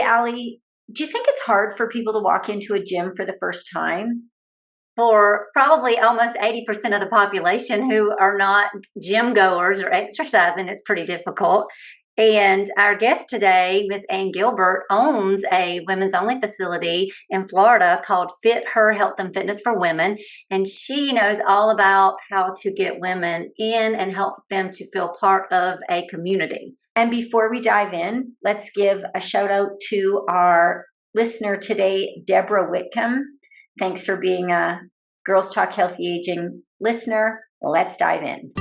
Alli, do you think it's hard for people to walk into a gym for the first time? For probably almost 80% of the population who are not gym goers or exercising, it's pretty difficult. And our guest today, Miss Ann Gilbert, owns a women's only facility in Florida called Fit Her Health and Fitness for Women. And she knows all about how to get women in and help them to feel part of a community. And before we dive in, let's give a shout out to our listener today, Deborah Whitcomb. Thanks for being a Girls Talk Healthy Aging listener. Let's dive in.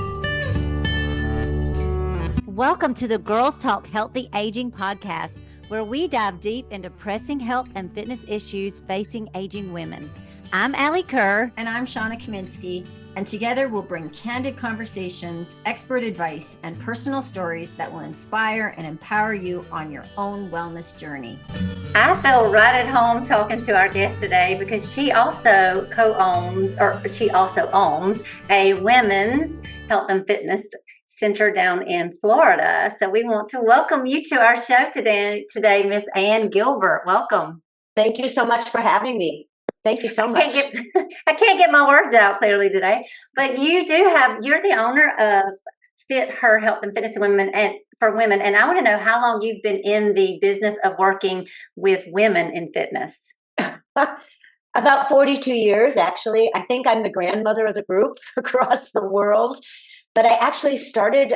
Welcome to the Girls Talk Healthy Aging podcast, where we dive deep into pressing health and fitness issues facing aging women. I'm Alli Kerr. And I'm Shawna Kaminski. And together we'll bring candid conversations, expert advice, and personal stories that will inspire and empower you on your own wellness journey. I feel right at home talking to our guest today because she also owns a women's health and fitness center down in Florida. So we want to welcome you to our show today, Miss Ann Gilbert. Welcome. Thank you so much for having me. Thank you so much. I can't get my words out clearly today, but you're the owner of Fit Her Health and Fitness for Women. And I want to know how long you've been in the business of working with women in fitness. About 42 years, actually. I think I'm the grandmother of the group across the world. But I actually started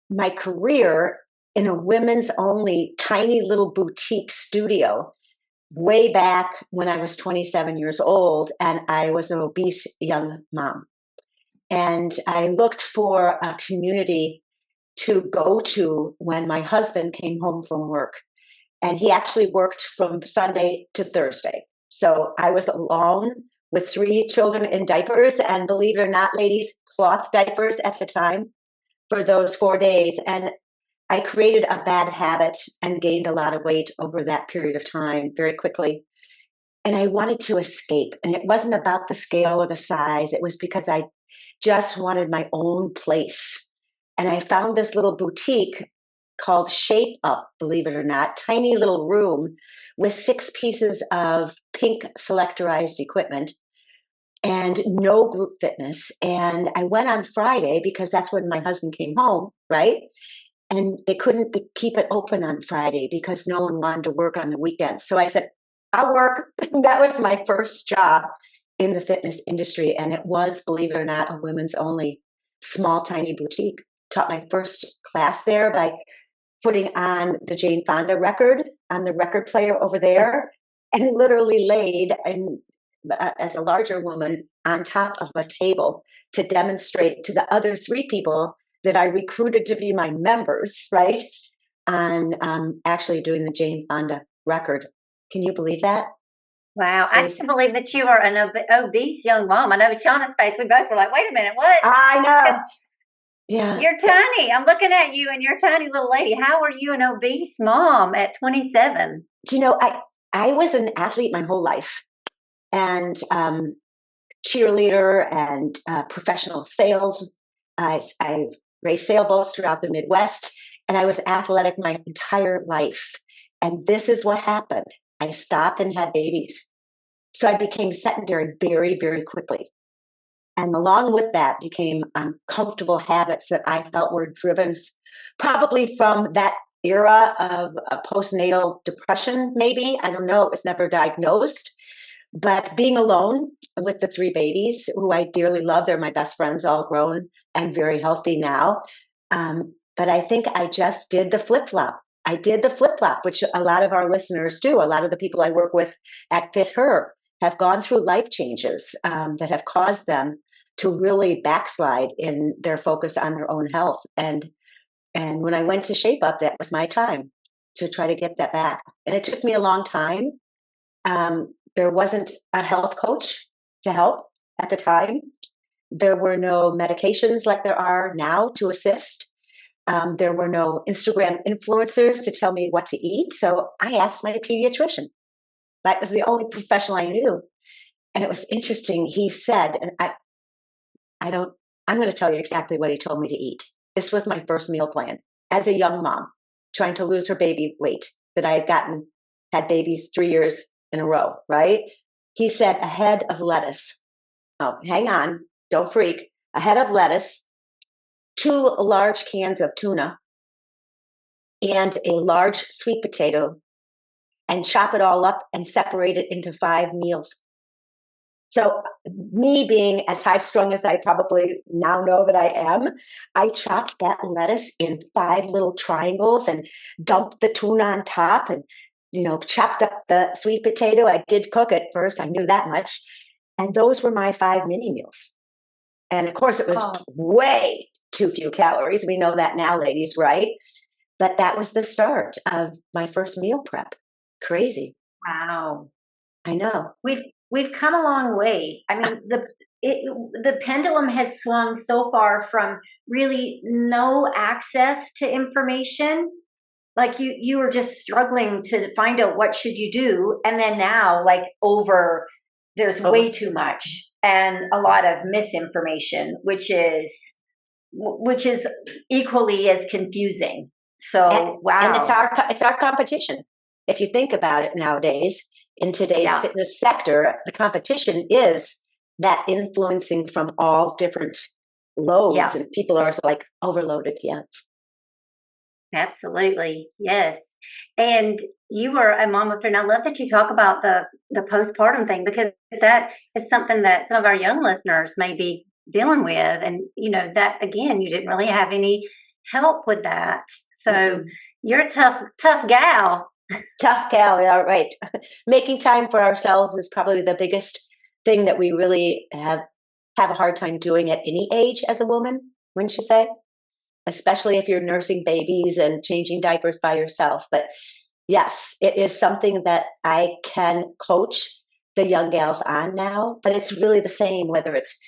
my career in a women's only tiny little boutique studio way back when I was 27 years old, and I was an obese young mom. And I looked for a community to go to when my husband came home from work. And he actually worked from Sunday to Thursday. So I was alone with 3 children in diapers, and believe it or not, ladies, cloth diapers at the time for those 4 days. And I created a bad habit and gained a lot of weight over that period of time very quickly. And I wanted to escape. And it wasn't about the scale or the size. It was because I just wanted my own place. And I found this little boutique called Shape Up, believe it or not, tiny little room with 6 pieces of pink selectorized equipment and no group fitness. And I went on Friday because that's when my husband came home, right? And they couldn't keep it open on Friday because no one wanted to work on the weekends. So I said, I'll work. That was my first job in the fitness industry. And it was, believe it or not, a women's only small, tiny boutique. Taught my first class there by putting on the Jane Fonda record on the record player over there and literally laid as a larger woman on top of a table to demonstrate to the other 3 people that I recruited to be my members, right? On actually doing the Jane Fonda record. Can you believe that? Wow. I can't believe that you are an obese young mom. I know Shawna's face, we both were like, wait a minute, what? I know. Yeah. You're tiny. I'm looking at you and you're a tiny little lady. How are you an obese mom at 27? Do you know, I was an athlete my whole life. And cheerleader and professional sales. I raced sailboats throughout the Midwest, and I was athletic my entire life. And this is what happened. I stopped and had babies. So I became sedentary very, very quickly. And along with that became uncomfortable habits that I felt were driven probably from that era of postnatal depression, maybe. I don't know. It was never diagnosed. But being alone with the 3 babies, who I dearly love, they're my best friends, all grown and very healthy now. But I think I just did the flip-flop. I did the flip-flop, which a lot of our listeners do. A lot of the people I work with at Fit Her have gone through life changes that have caused them to really backslide in their focus on their own health. And when I went to Shape Up, that was my time to try to get that back. And it took me a long time. There wasn't a health coach to help at the time. There were no medications like there are now to assist. There were no Instagram influencers to tell me what to eat. So I asked my pediatrician. That was the only professional I knew. And it was interesting. He said, and I'm going to tell you exactly what he told me to eat. This was my first meal plan as a young mom trying to lose her baby weight that I had gotten had babies 3 years in a row, right? He said a head of lettuce. Oh, hang on, don't freak. A head of lettuce, 2 large cans of tuna, and a large sweet potato, and chop it all up and separate it into 5 meals. So, me being as high strung as I probably now know that I am, I chopped that lettuce in 5 little triangles and dumped the tuna on top and, chopped up the sweet potato. I did cook it first, I knew that much. And those were my 5 mini meals. And of course, it was way too few calories. We know that now, ladies, right? But that was the start of my first meal prep. Crazy. Wow. I know. We've come a long way. I mean, the pendulum has swung so far from really no access to information. Like you were just struggling to find out what should you do. And then now, like there's way too much and a lot of misinformation, which is equally as confusing. So, wow. And it's our competition. If you think about it nowadays, in today's fitness sector, the competition is that influencing from all different loads, and people are like overloaded. Yeah. Absolutely. Yes. And you were a mom of three. And I love that you talk about the postpartum thing, because that is something that some of our young listeners may be dealing with. And, that again, you didn't really have any help with that. So you're a tough gal. Tough gal, yeah, right. Making time for ourselves is probably the biggest thing that we really have a hard time doing at any age as a woman, wouldn't you say? Especially if you're nursing babies and changing diapers by yourself. But yes, it is something that I can coach the young gals on now, but it's really the same whether it's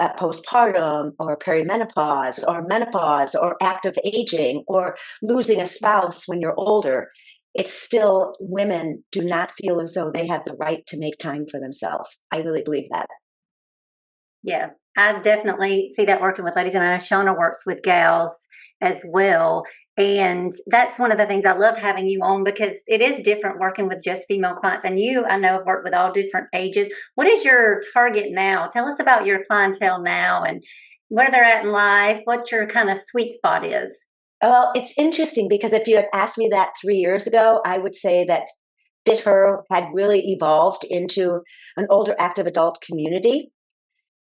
postpartum or perimenopause or menopause or active aging or losing a spouse when you're older. It's still, women do not feel as though they have the right to make time for themselves. I really believe that. Yeah, I definitely see that working with ladies, and I know Shawna works with gals as well. And that's one of the things I love having you on, because it is different working with just female clients. And you, I know, have worked with all different ages. What is your target now? Tell us about your clientele now and where they're at in life, what your kind of sweet spot is. Well, it's interesting because if you had asked me that 3 years ago, I would say that Fit Her had really evolved into an older active adult community.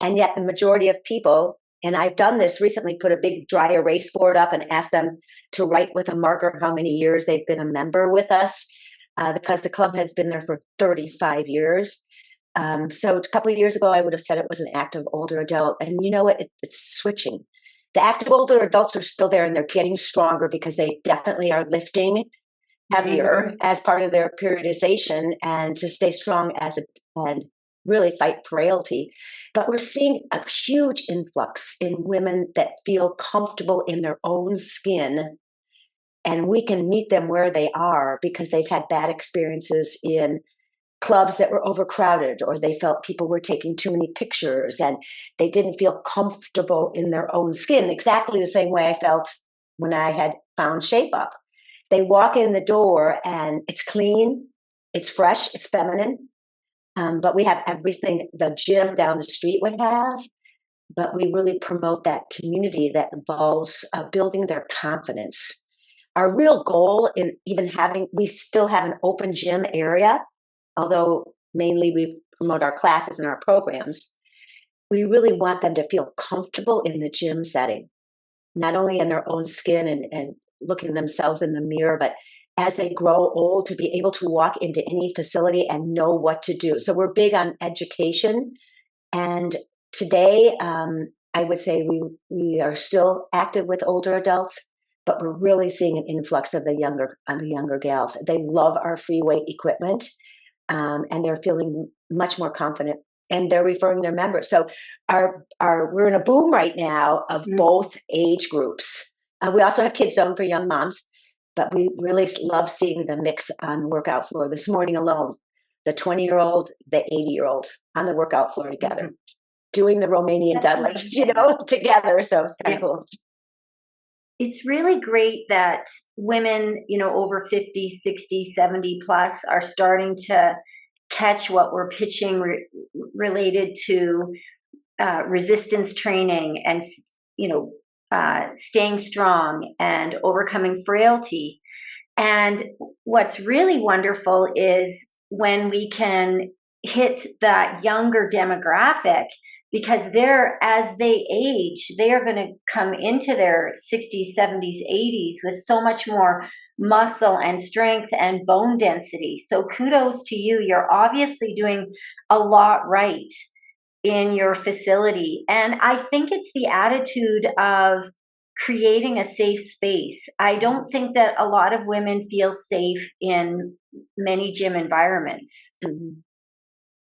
And yet the majority of people, and I've done this recently, put a big dry erase board up and asked them to write with a marker how many years they've been a member with us, because the club has been there for 35 years. So a couple of years ago, I would have said it was an active older adult. And you know what? It's switching. The active older adults are still there, and they're getting stronger because they definitely are lifting heavier as part of their periodization and to stay strong and really fight frailty. But we're seeing a huge influx in women that feel comfortable in their own skin, and we can meet them where they are because they've had bad experiences in clubs that were overcrowded, or they felt people were taking too many pictures and they didn't feel comfortable in their own skin, exactly the same way I felt when I had found Shape Up. They walk in the door and it's clean, it's fresh, it's feminine, but we have everything the gym down the street would have, but we really promote that community that involves building their confidence. Our real goal in even we still have an open gym area, although mainly we promote our classes and our programs. We really want them to feel comfortable in the gym setting, not only in their own skin and looking themselves in the mirror, but as they grow old to be able to walk into any facility and know what to do. So we're big on education. And today, I would say we are still active with older adults, but we're really seeing an influx of the younger gals. They love our free weight equipment, and they're feeling much more confident, and they're referring their members. So we're in a boom right now of both age groups. We also have Kids Zone for young moms, but we really love seeing the mix on the workout floor. This morning alone, the 20-year-old, the 80-year-old on the workout floor together, doing the Romanian deadlifts, together. So it's kind of cool. it's really great that women, over 50, 60, 70 plus are starting to catch what we're pitching related to resistance training and, staying strong and overcoming frailty. And what's really wonderful is when we can hit that younger demographic, because as they age, they are going to come into their 60s, 70s, 80s with so much more muscle and strength and bone density. So kudos to you. You're obviously doing a lot right in your facility. And I think it's the attitude of creating a safe space. I don't think that a lot of women feel safe in many gym environments. Mm-hmm.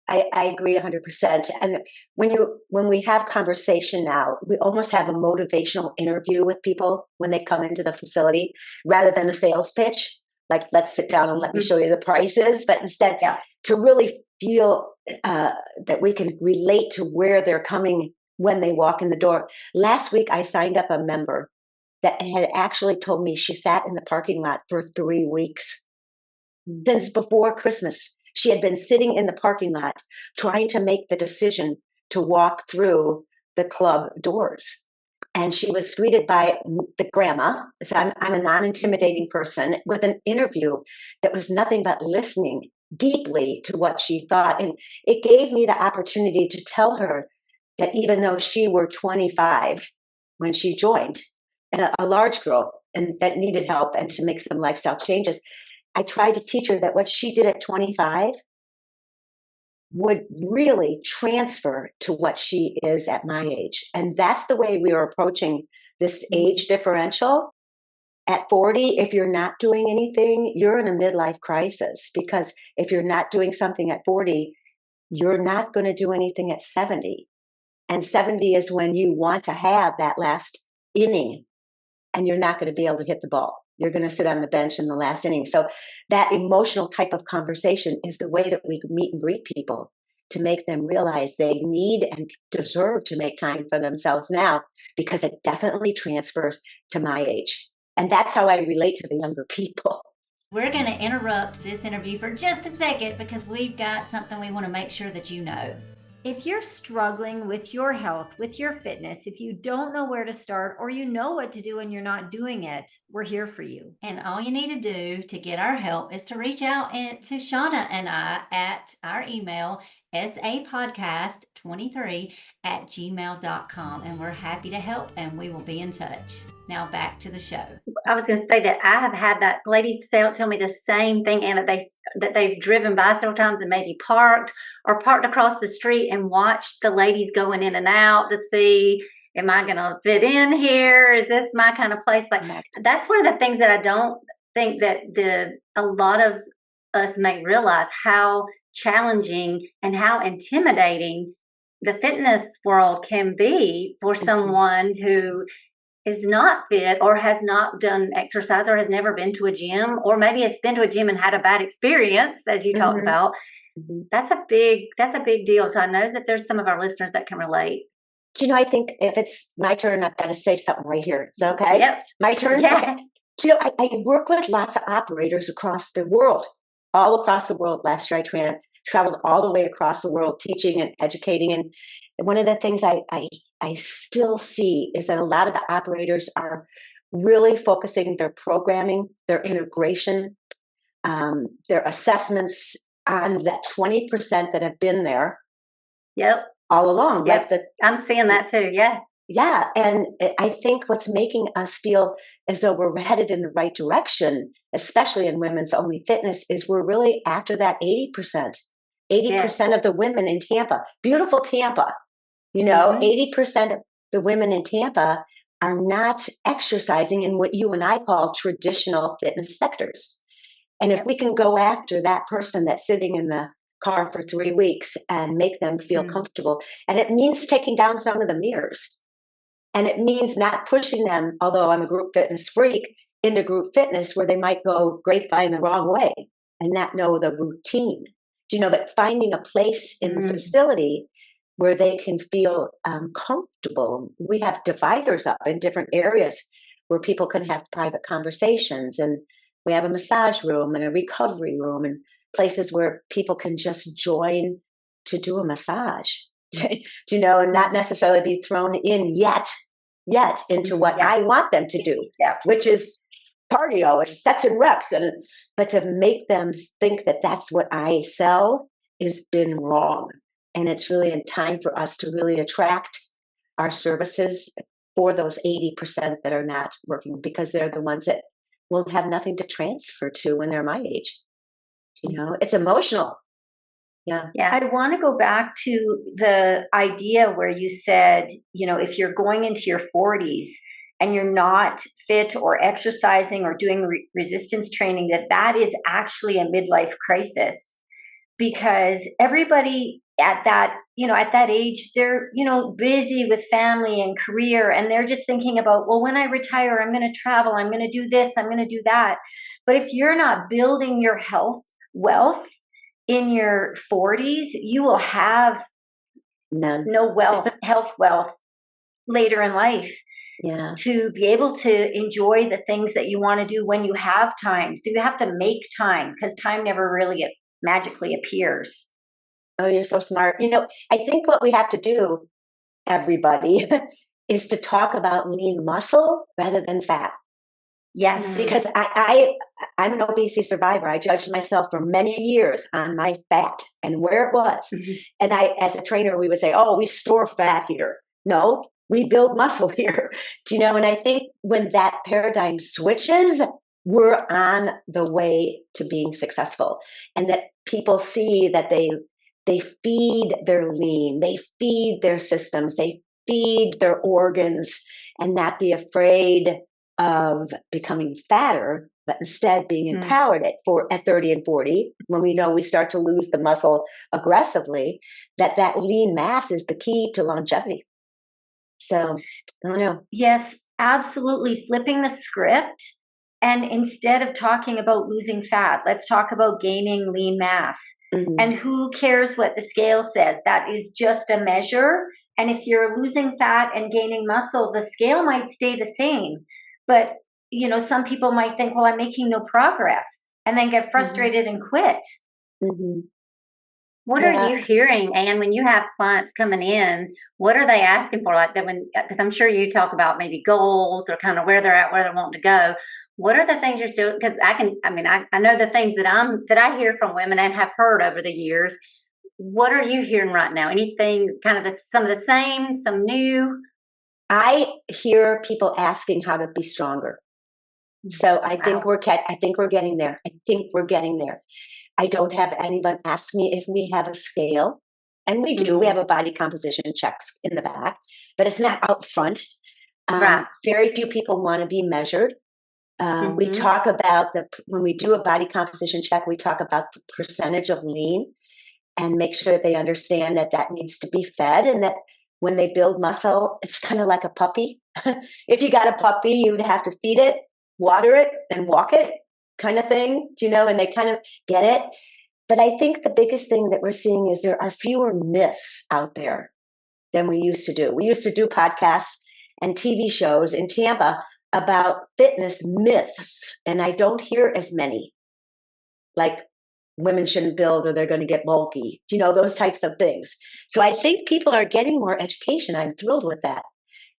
I agree 100%. And when we have conversation now, we almost have a motivational interview with people when they come into the facility rather than a sales pitch. Like, let's sit down and let me show you the prices. But instead, to really feel that we can relate to where they're coming when they walk in the door. Last week, I signed up a member that had actually told me she sat in the parking lot for 3 weeks. Since before Christmas, she had been sitting in the parking lot trying to make the decision to walk through the club doors. And she was greeted by the grandma. So I'm a non-intimidating person with an interview that was nothing but listening deeply to what she thought. And it gave me the opportunity to tell her that even though she were 25 when she joined, and a large girl and that needed help and to make some lifestyle changes, I tried to teach her that what she did at 25 would really transfer to what she is at my age. And that's the way we are approaching this age differential. At 40, if you're not doing anything, you're in a midlife crisis, because if you're not doing something at 40, you're not going to do anything at 70. And 70 is when you want to have that last inning, and you're not going to be able to hit the ball. You're going to sit on the bench in the last inning. So that emotional type of conversation is the way that we meet and greet people, to make them realize they need and deserve to make time for themselves now, because it definitely transfers to my age. And that's how I relate to the younger people. We're going to interrupt this interview for just a second because we've got something we want to make sure that you know. If you're struggling with your health, with your fitness, if you don't know where to start, or you know what to do and you're not doing it, we're here for you. And all you need to do to get our help is to reach out to Shawna and I at our email, sapodcast23@gmail.com. And we're happy to help, and we will be in touch. Now back to the show. I was going to say that I have had that ladies tell me the same thing, and that they've driven by several times and maybe parked across the street and watched the ladies going in and out to see, am I going to fit in here? Is this my kind of place? Like, that's one of the things that I don't think that a lot of us may realize, how challenging and how intimidating the fitness world can be for someone who is not fit or has not done exercise or has never been to a gym, or maybe has been to a gym and had a bad experience, as you talked about. That's a big deal. So I know that there's some of our listeners that can relate. Do you know, I think if it's my turn, I've got to say something right here. Is that okay? Yep. My turn? Yes. Okay. Do you know, I work with lots of operators across the world, all across the world. Last year I traveled all the way across the world teaching and educating. And one of the things I still see is that a lot of the operators are really focusing their programming, their integration, their assessments on that 20% that have been there. Yep. All along. Yep. Like I'm seeing that too. Yeah. Yeah. And I think what's making us feel as though we're headed in the right direction, especially in women's only fitness, is we're really after that 80%. 80% of the women in Tampa, beautiful Tampa, 80% of the women in Tampa are not exercising in what you and I call traditional fitness sectors. And if we can go after that person that's sitting in the car for 3 weeks and make them feel comfortable, and it means taking down some of the mirrors, and it means not pushing them, although I'm a group fitness freak, into group fitness where they might go grapevine the wrong way and not know the routine. But finding a place in the facility where they can feel comfortable. We have dividers up in different areas where people can have private conversations. And we have a massage room and a recovery room and places where people can just join to do a massage, and not necessarily be thrown in yet into what I want them to do, which is cardio and sets and reps, but to make them think that that's what I sell has been wrong. And it's really in time for us to really attract our services for those 80% that are not working, because they're the ones that will have nothing to transfer to when they're my age. It's emotional. Yeah. I want to go back to the idea where you said, if you're going into your 40s and you're not fit or exercising or doing resistance training, that is actually a midlife crisis, because everybody at that age, they're, busy with family and career, and they're just thinking about, well, when I retire, I'm going to travel, I'm going to do this, I'm going to do that. But if you're not building your wealth in your 40s, you will have no health wealth later in life to be able to enjoy the things that you want to do when you have time. So you have to make time, because time never really magically appears. Oh, you're so smart. I think what we have to do, everybody, is to talk about lean muscle rather than fat. Yes. Because I'm an obesity survivor. I judged myself for many years on my fat and where it was. Mm-hmm. And as a trainer, we would say, oh, we store fat here. No, we build muscle here. And I think when that paradigm switches, we're on the way to being successful. And that people see that they feed their lean, they feed their systems, they feed their organs, and not be afraid of becoming fatter, but instead being empowered at 30 and 40, when we know we start to lose the muscle aggressively, that lean mass is the key to longevity. So, I don't know. Yes, absolutely. Flipping the script. And instead of talking about losing fat, let's talk about gaining lean mass. Mm-hmm. And who cares what the scale says? That is just a measure. And if you're losing fat and gaining muscle, the scale might stay the same. But, some people might think, well, I'm making no progress, and then get frustrated and quit. Mm-hmm. What are you hearing, Ann, when you have clients coming in? What are they asking for? Like that, because I'm sure you talk about maybe goals or kind of where they're at, where they're wanting to go. What are the things you're still? Because I know the things that I hear from women and have heard over the years. What are you hearing right now? Anything kind of some of the same, some new? I hear people asking how to be stronger. So I think we're getting there. I think we're getting there. I don't have anyone ask me if we have a scale, and we do. We have a body composition checks in the back, but it's not out front. Very few people want to be measured. We talk about when we do a body composition check, we talk about the percentage of lean, and make sure that they understand that needs to be fed, and that when they build muscle, it's kind of like a puppy. If you got a puppy, you would have to feed it, water it, and walk it, kind of thing, and they kind of get it. But I think the biggest thing that we're seeing is there are fewer myths out there than we used to do. We used to do podcasts and TV shows in Tampa about fitness myths, and I don't hear as many, like women shouldn't build or they're going to get bulky, those types of things. So I think people are getting more education. I'm thrilled with that,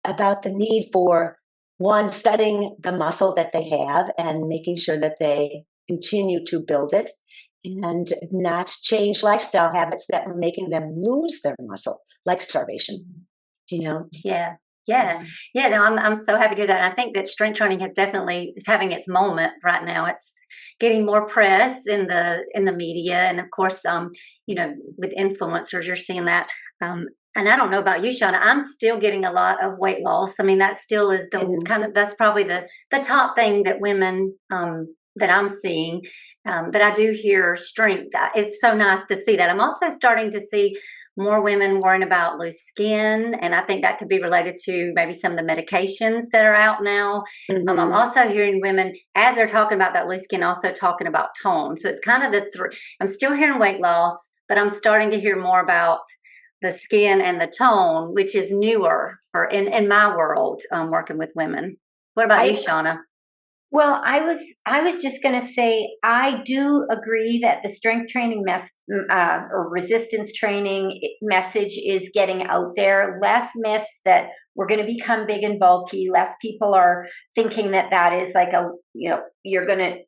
about the need for, one, studying the muscle that they have and making sure that they continue to build it, and not change lifestyle habits that are making them lose their muscle, like starvation, Yeah. No, I'm so happy to hear that. And I think that strength training is having its moment right now. It's getting more press in the media, and of course, with influencers, you're seeing that. And I don't know about you, Shawna, I'm still getting a lot of weight loss. I mean, that still is that's probably the top thing that women that I'm seeing. But I do hear strength. It's so nice to see that. I'm also starting to see more women worrying about loose skin, and I think that could be related to maybe some of the medications that are out now. I'm also hearing women, as they're talking about that loose skin, also talking about tone. So it's kind of I'm still hearing weight loss, but I'm starting to hear more about the skin and the tone, which is newer in my world, working with women. What about you, I Shawna? Well, I was just going to say I do agree that the strength training or resistance training message is getting out there. Less myths that we're going to become big and bulky. Less people are thinking that that is like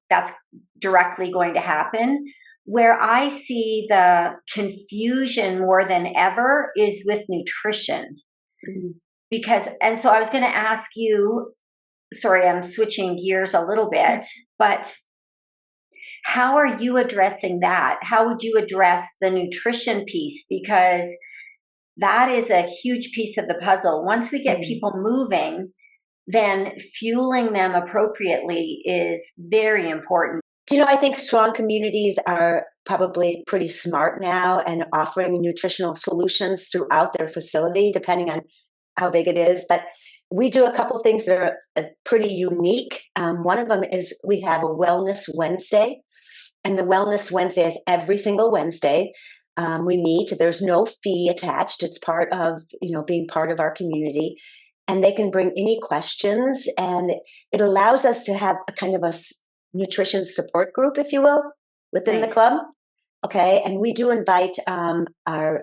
that's directly going to happen. Where I see the confusion more than ever is with nutrition. Mm-hmm. And so I was going to ask you, sorry, I'm switching gears a little bit, but how are you addressing that? How would you address the nutrition piece? Because that is a huge piece of the puzzle. Once we get people moving, then fueling them appropriately is very important. I think strong communities are probably pretty smart now and offering nutritional solutions throughout their facility, depending on how big it is. But we do a couple things that are pretty unique. One of them is we have a Wellness Wednesday, and the Wellness Wednesday is every single Wednesday. We meet. There's no fee attached. It's part of being part of our community, and they can bring any questions, and it allows us to have a kind of a nutrition support group, if you will, within the club. Okay, and we do invite our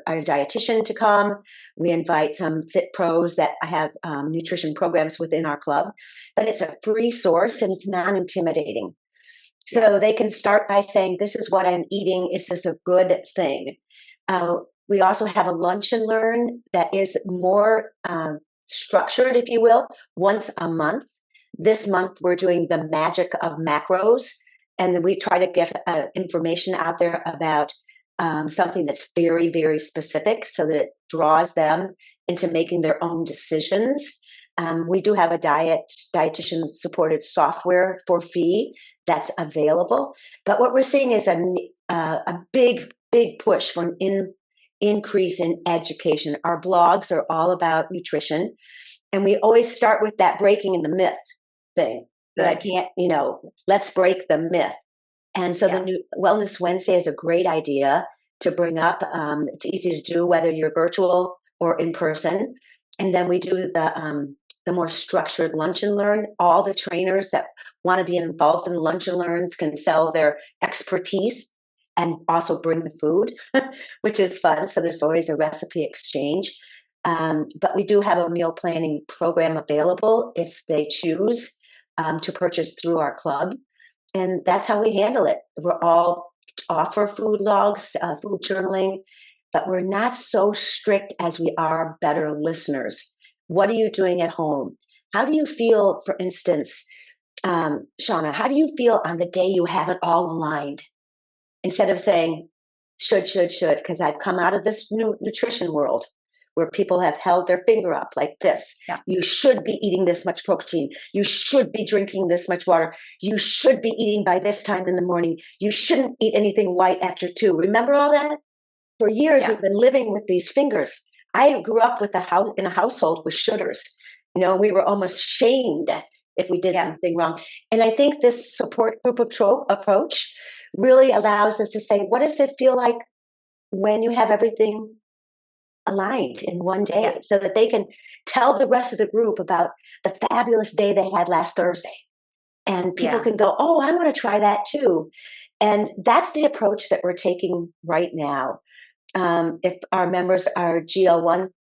dietitian to come. We invite some fit pros that have nutrition programs within our club, but it's a free source and it's non-intimidating. So they can start by saying, this is what I'm eating. Is this a good thing? We also have a lunch and learn that is more structured, if you will, once a month. This month, we're doing the magic of macros, and then we try to get information out there about something that's very, very specific so that it draws them into making their own decisions. We do have a dietitian-supported software for fee that's available. But what we're seeing is a big, big push for an increase in education. Our blogs are all about nutrition, and we always start with that breaking the myth thing. But I can't, let's break the myth. And so the new Wellness Wednesday is a great idea to bring up. It's easy to do whether you're virtual or in person. And then we do the more structured lunch and learn. All the trainers that want to be involved in lunch and learns can sell their expertise and also bring the food, which is fun. So there's always a recipe exchange. But we do have a meal planning program available if they choose to purchase through our club. And that's how we handle it. We're all offer food logs, food journaling, but we're not so strict as we are better listeners. What are you doing at home? How do you feel, for instance, Shawna, how do you feel on the day you have it all aligned? Instead of saying, should, because I've come out of this new nutrition world where people have held their finger up like this. Yeah. You should be eating this much protein. You should be drinking this much water. You should be eating by this time in the morning. You shouldn't eat anything white after 2. Remember all that? For years, we've been living with these fingers. I grew up in a household with shoulders. We were almost shamed if we did something wrong. And I think this support group approach really allows us to say, what does it feel like when you have everything aligned in one day, so that they can tell the rest of the group about the fabulous day they had last Thursday. And people can go, oh, I want to try that too. And that's the approach that we're taking right now. If our members are GLP-1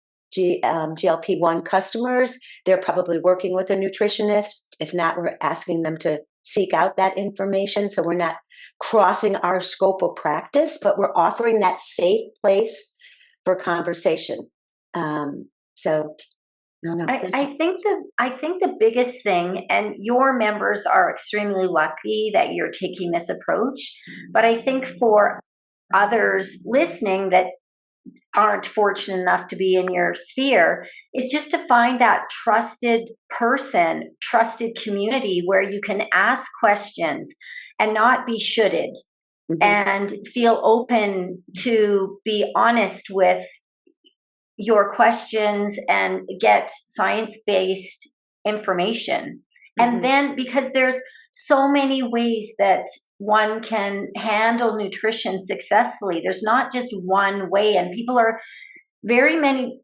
customers, they're probably working with a nutritionist. If not, we're asking them to seek out that information. So we're not crossing our scope of practice, but we're offering that safe place for conversation. So I don't know. I think the biggest thing, and your members are extremely lucky that you're taking this approach, but I think for others listening that aren't fortunate enough to be in your sphere, is just to find that trusted person, trusted community where you can ask questions and not be shoulded. And feel open to be honest with your questions and get science-based information. And then, because there's so many ways that one can handle nutrition successfully, there's not just one way. And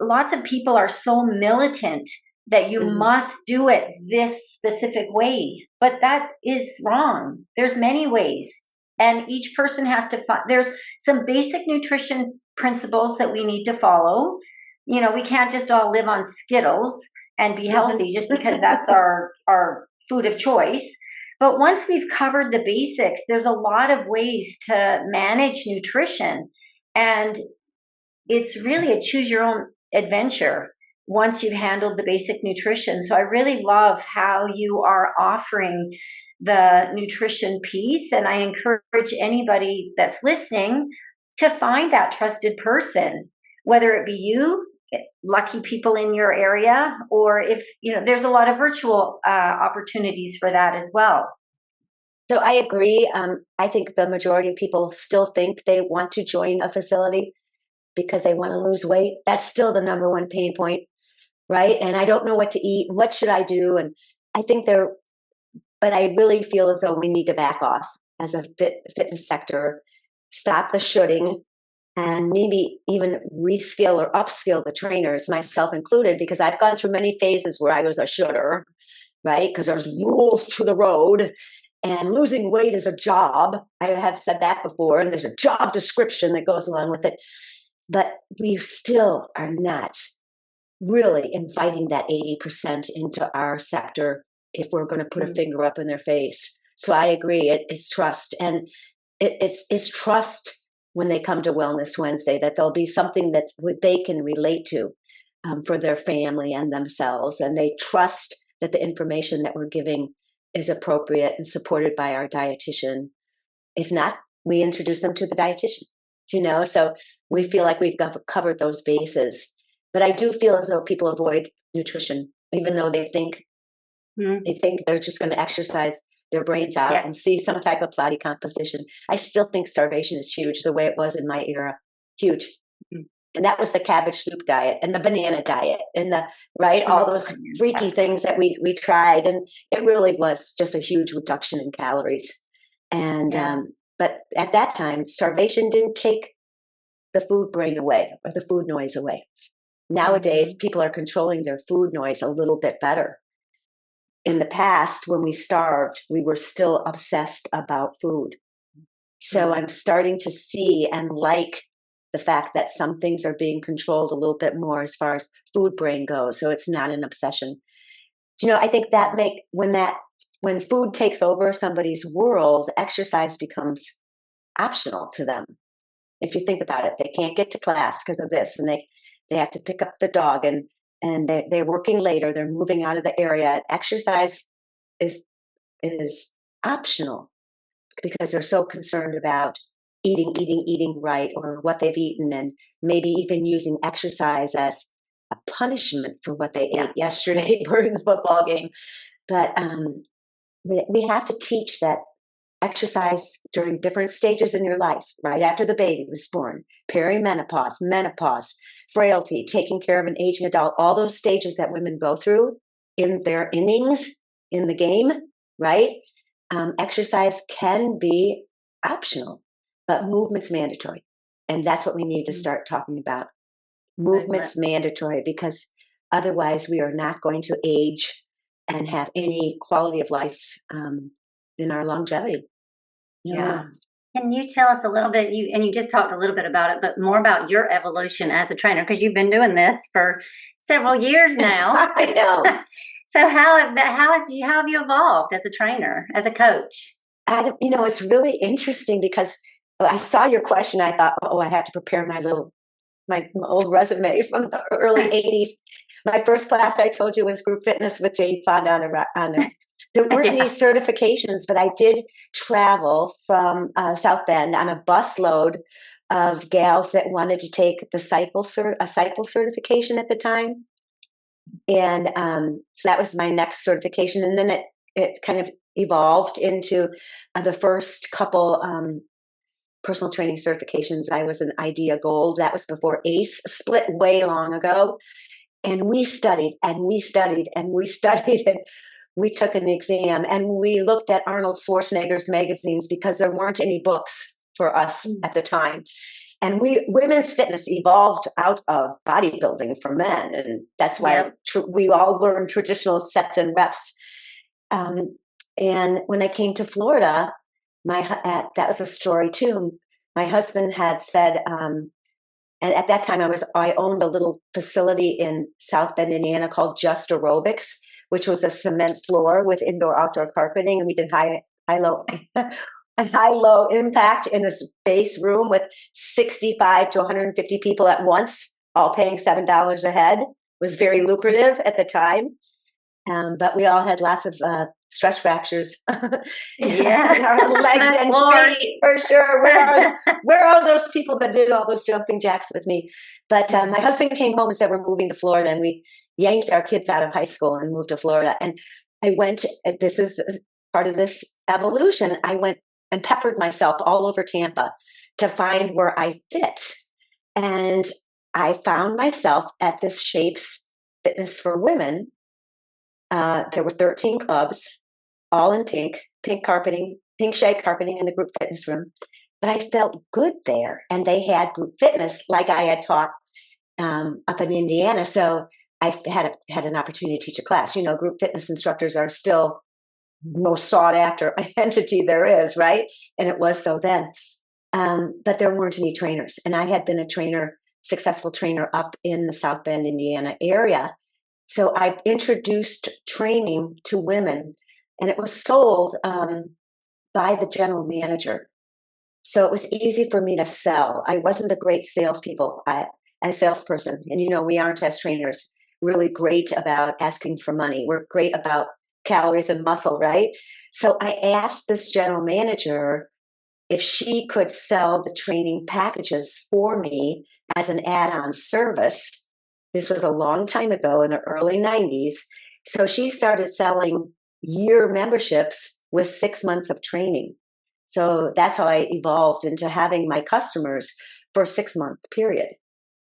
lots of people are so militant that you must do it this specific way. But that is wrong. There's many ways. And each person has to find, there's some basic nutrition principles that we need to follow. You know, we can't just all live on Skittles and be healthy just because that's our food of choice. But once we've covered the basics, there's a lot of ways to manage nutrition. And it's really a choose your own adventure once you've handled the basic nutrition. So I really love how you are offering the nutrition piece. And I encourage anybody that's listening to find that trusted person, whether it be you, lucky people in your area, or if, you know, there's a lot of virtual opportunities for that as well. So I agree. I think the majority of people still think they want to join a facility because they want to lose weight. That's still the number one pain point, right? And I don't know what to eat. What should I do? And I think but I really feel as though we need to back off as a fitness sector, stop the shoulding, and maybe even reskill or upskill the trainers, myself included, because I've gone through many phases where I was a shoulder, right? Because there's rules to the road. And losing weight is a job. I have said that before, and there's a job description that goes along with it. But we still are not really inviting that 80% into our sector if we're going to put a finger up in their face. So I agree. It's trust. And it's trust when they come to Wellness Wednesday, that there'll be something that they can relate to for their family and themselves. And they trust that the information that we're giving is appropriate and supported by our dietitian. If not, we introduce them to the dietitian, you know, so we feel like we've covered those bases. But I do feel as though people avoid nutrition, even though they think they're just going to exercise their brains out and see some type of body composition. I still think starvation is huge, the way it was in my era. Huge. And that was the cabbage soup diet and the banana diet and all those freaky things that we tried. And it really was just a huge reduction in calories. And, but at that time, starvation didn't take the food brain away or the food noise away. Nowadays, people are controlling their food noise a little bit better. In the past, when we starved, we were still obsessed about food. So I'm starting to see and like the fact that some things are being controlled a little bit more as far as food brain goes. So it's not an obsession. You know, I think that when food takes over somebody's world, exercise becomes optional to them. If you think about it, they can't get to class because of this, and they have to pick up the dog, and they're working later, they're moving out of the area. Exercise is optional because they're so concerned about eating right, or what they've eaten, and maybe even using exercise as a punishment for what they ate yesterday during the football game. But we have to teach that exercise during different stages in your life, right after the baby was born, perimenopause, menopause, frailty, taking care of an aging adult, all those stages that women go through in their innings in the game, right? Exercise can be optional, but movement's mandatory. And that's what we need to start talking about. Movement's mandatory, because otherwise we are not going to age and have any quality of life in our longevity. Yeah. Can you tell us a little bit, you just talked a little bit about it, but more about your evolution as a trainer, because you've been doing this for several years now. I know. So how have you evolved as a trainer, as a coach? It's really interesting because I saw your question. I thought, I have to prepare my old resume from the early 80s. My first class, I told you, was group fitness with Jane Fonda on there weren't any certifications, but I did travel from South Bend on a busload of gals that wanted to take the cycle certification at the time. And so that was my next certification. And then it kind of evolved into the first couple personal training certifications. I was an IDEA Gold. That was before ACE split way long ago. And we studied and we studied and we studied, and we took an exam, and we looked at Arnold Schwarzenegger's magazines because there weren't any books for us at the time. And women's fitness evolved out of bodybuilding for men, and that's why we all learned traditional sets and reps. And when I came to Florida, that was a story too. My husband had said, and at that time I owned a little facility in South Bend, Indiana called Just Aerobics, which was a cement floor with indoor-outdoor carpeting, and we did high-low high-low impact in a space room with 65 to 150 people at once, all paying $7 a head. It was very lucrative at the time. But we all had lots of stress fractures. Yeah. Our legs and feet, for sure. Where are those people that did all those jumping jacks with me? But my husband came home and said, we're moving to Florida. And we yanked our kids out of high school and moved to Florida. And I went, this is part of this evolution, I went and peppered myself all over Tampa to find where I fit. And I found myself at this Shapes Fitness for Women. There were 13 clubs, all in pink carpeting, pink shade carpeting in the group fitness room. But I felt good there. And they had group fitness like I had taught up in Indiana. So I had an opportunity to teach a class. You know, group fitness instructors are still most sought after entity there is, right? And it was so then. But there weren't any trainers. And I had been a successful trainer up in the South Bend, Indiana area. So I introduced training to women, and it was sold by the general manager. So it was easy for me to sell. I wasn't a great salesperson. And, you know, we aren't as trainers really great about asking for money. We're great about calories and muscle, right? So I asked this general manager if she could sell the training packages for me as an add-on service. This was a long time ago in the early 90s. So she started selling year memberships with 6 months of training. So that's how I evolved into having my customers for a 6-month period.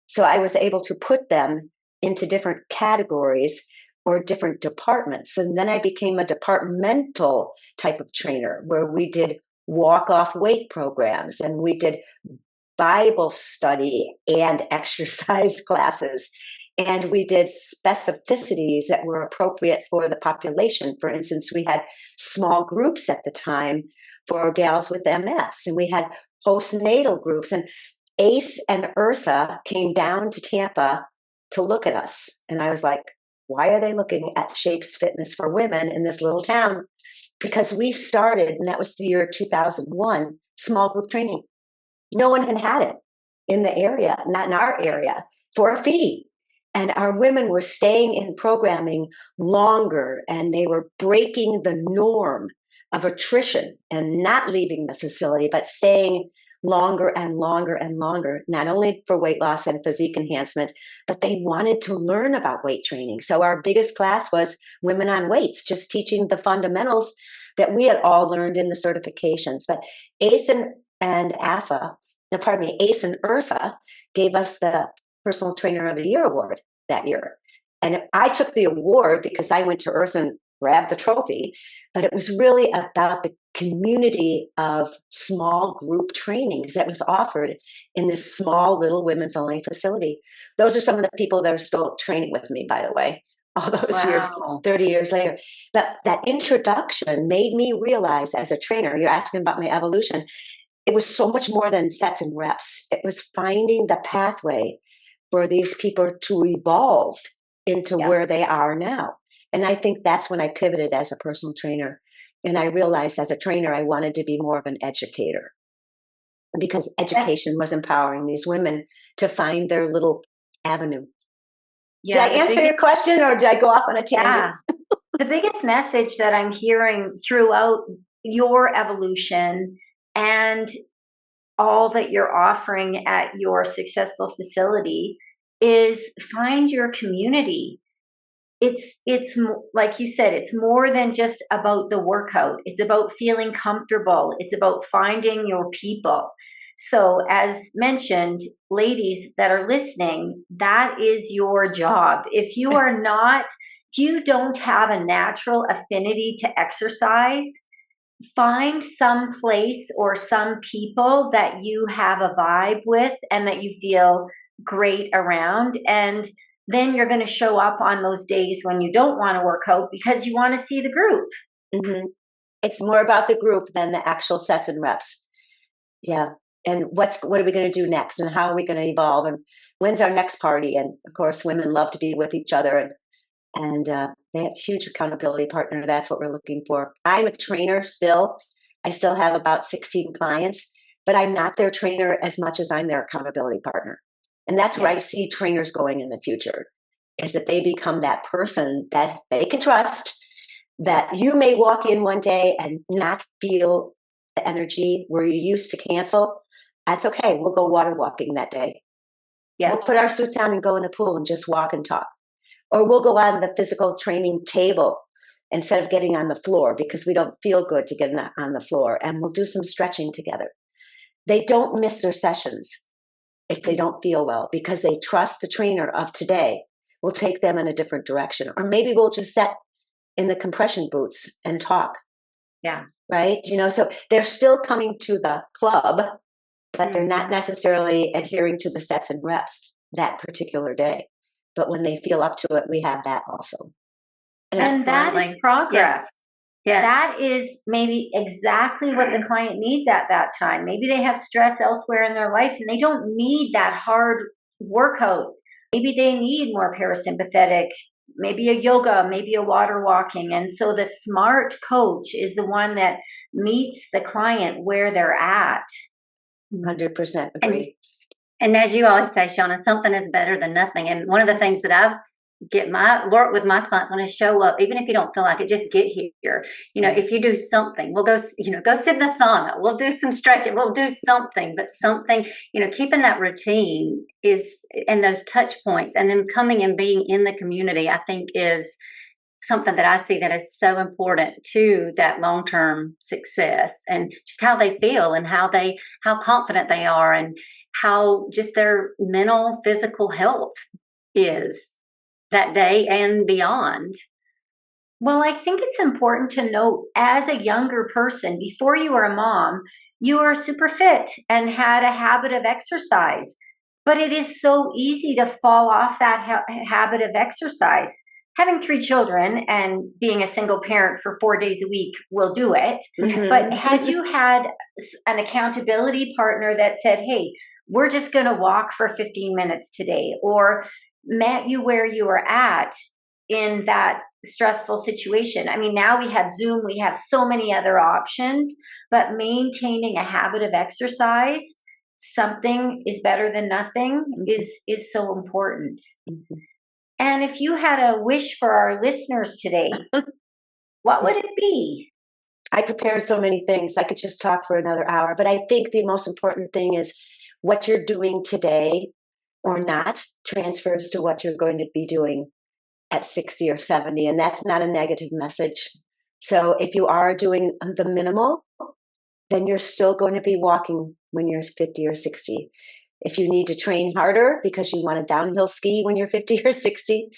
So I was able to put them into different categories or different departments. And then I became a departmental type of trainer where we did walk-off weight programs and we did Bible study and exercise classes. And we did specificities that were appropriate for the population. For instance, we had small groups at the time for gals with MS, and we had postnatal groups. And Ace and Ursa came down to Tampa to look at us. And I was like, why are they looking at Shapes Fitness for Women in this little town? Because we started, and that was the year 2001, small group training. No one had it in the area, not in our area, for a fee. And our women were staying in programming longer, and they were breaking the norm of attrition and not leaving the facility, but staying longer and longer and longer, not only for weight loss and physique enhancement, but they wanted to learn about weight training. So our biggest class was Women on Weights, just teaching the fundamentals that we had all learned in the certifications. But Ace and Ace and Ursa gave us the Personal Trainer of the Year award that year. And I took the award because I went to Ursa and grabbed the trophy, but it was really about the community of small group trainings that was offered in this small little women's only facility. Those are some of the people that are still training with me, by the way, all those years, 30 years later. But that introduction made me realize as a trainer, you're asking about my evolution, it was so much more than sets and reps. It was finding the pathway for these people to evolve into where they are now. And I think that's when I pivoted as a personal trainer. And I realized as a trainer, I wanted to be more of an educator because education was empowering these women to find their little avenue. Yeah, did I answer your question or did I go off on a tangent? Yeah. The biggest message that I'm hearing throughout your evolution and all that you're offering at your successful facility is find your community. It's like you said, it's more than just about the workout. It's about feeling comfortable. It's about finding your people. So as mentioned, ladies that are listening, that is your job. If you don't have a natural affinity to exercise, find some place or some people that you have a vibe with and that you feel great around. And then you're going to show up on those days when you don't want to work out because you want to see the group. Mm-hmm. It's more about the group than the actual sets and reps. Yeah. And what are we going to do next? And how are we going to evolve? And when's our next party? And of course, women love to be with each other. And they have a huge accountability partner. That's what we're looking for. I'm a trainer still. I still have about 16 clients, but I'm not their trainer as much as I'm their accountability partner. And that's where I see trainers going in the future, is that they become that person that they can trust, that you may walk in one day and not feel the energy where you used to cancel. That's okay. We'll go water walking that day. Yeah. We'll put our suits on and go in the pool and just walk and talk. Or we'll go on the physical training table instead of getting on the floor because we don't feel good to get on the floor. And we'll do some stretching together. They don't miss their sessions if they don't feel well because they trust the trainer of today will take them in a different direction. Or maybe we'll just sit in the compression boots and talk. Yeah. Right? So they're still coming to the club, but they're not necessarily adhering to the sets and reps that particular day. But when they feel up to it, we have that also. And that is progress. Yeah. That is maybe exactly what the client needs at that time. Maybe they have stress elsewhere in their life and they don't need that hard workout. Maybe they need more parasympathetic, maybe a yoga, maybe a water walking. And so the smart coach is the one that meets the client where they're at. 100% agree. And as you always say, Shawna, something is better than nothing. And one of the things that I've work with my clients on is show up, even if you don't feel like it, just get here. If you do something, we'll go sit in the sauna, we'll do some stretching, we'll do something, but something, keeping that routine is, and those touch points, and then coming and being in the community, I think is something that I see that is so important to that long-term success, and just how they feel and how confident they are and how just their mental, physical health is that day and beyond. Well, I think it's important to note as a younger person, before you were a mom, you were super fit and had a habit of exercise. But it is so easy to fall off that habit of exercise. Having 3 children and being a single parent for 4 days a week will do it. Mm-hmm. But had you had an accountability partner that said, hey, we're just going to walk for 15 minutes today, or met you where you were at in that stressful situation. I mean, now we have Zoom, we have so many other options, but maintaining a habit of exercise, something is better than nothing, is so important. Mm-hmm. And if you had a wish for our listeners today, what would it be? I prepared so many things. I could just talk for another hour, but I think the most important thing is what you're doing today or not transfers to what you're going to be doing at 60 or 70. And that's not a negative message. So if you are doing the minimal, then you're still going to be walking when you're 50 or 60. If you need to train harder because you want to downhill ski when you're 50 or 60,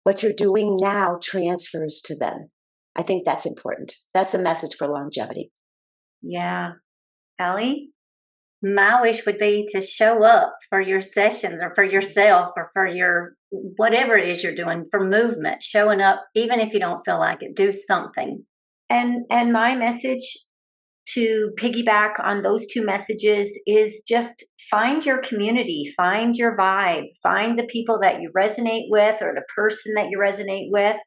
what you're doing now transfers to then. I think that's important. That's a message for longevity. Yeah. Alli? My wish would be to show up for your sessions or for yourself or for your whatever it is you're doing, for movement, showing up, even if you don't feel like it, do something. And my message to piggyback on those 2 messages is just find your community, find your vibe, find the people that you resonate with or the person that you resonate with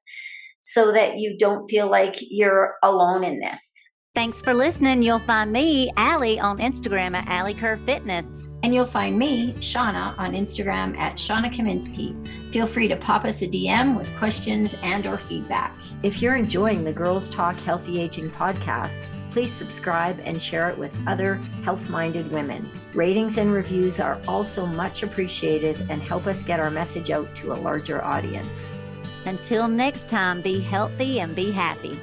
so that you don't feel like you're alone in this. Thanks for listening. You'll find me, Alli, on Instagram at Alli Kerr Fitness. And you'll find me, Shawna, on Instagram at Shawna Kaminski. Feel free to pop us a DM with questions and or feedback. If you're enjoying the Girls Talk Healthy Aging podcast, please subscribe and share it with other health-minded women. Ratings and reviews are also much appreciated and help us get our message out to a larger audience. Until next time, be healthy and be happy.